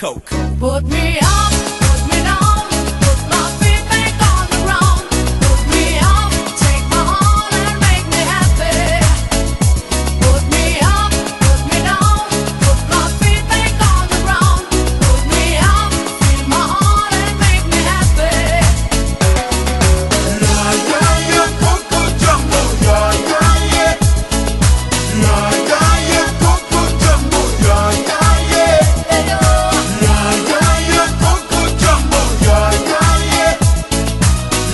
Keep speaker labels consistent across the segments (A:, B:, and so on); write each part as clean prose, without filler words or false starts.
A: coke.
B: Put me up, put me down, put my feet back on the ground. Put me up, take my all and make me happy. Put me up, put me down, put my feet back on the ground. Put me up, feel my all and make me happy.
C: Yeah, yeah, yeah, Coco Jumbo, yeah, yeah, yeah. Yeah, yeah, yeah, Coco Jumbo, yeah, yeah, yeah. Yeah, yeah, yeah, Coco Jumbo, yeah, yeah, yeah.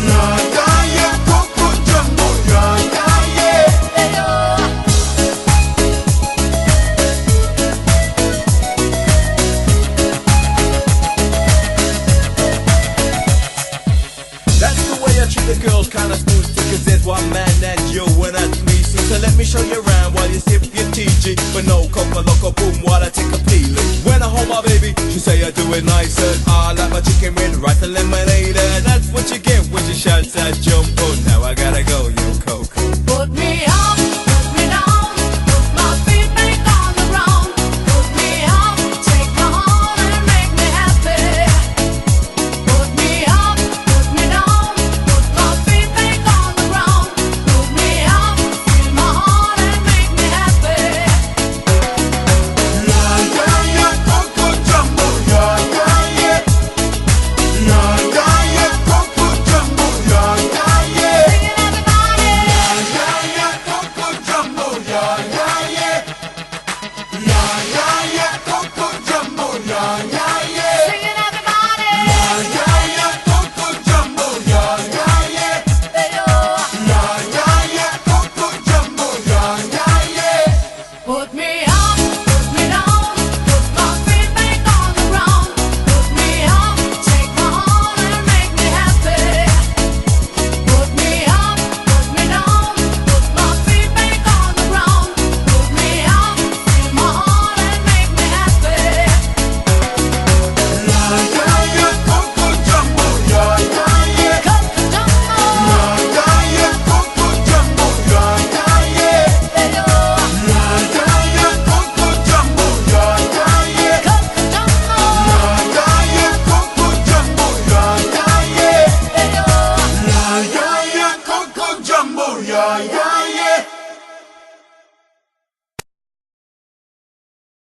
C: Yeah, yeah, yeah, Coco Jumbo, yeah, yeah, yeah.
A: That's the way I treat the girls, kinda smooth, cause there's one man and you and that's me. So let me show you around while you sip your TG. But no coca loco boom while I take a peeling. When I hold my baby, she say I do it nice and I like my chicken with rice and lemonade. And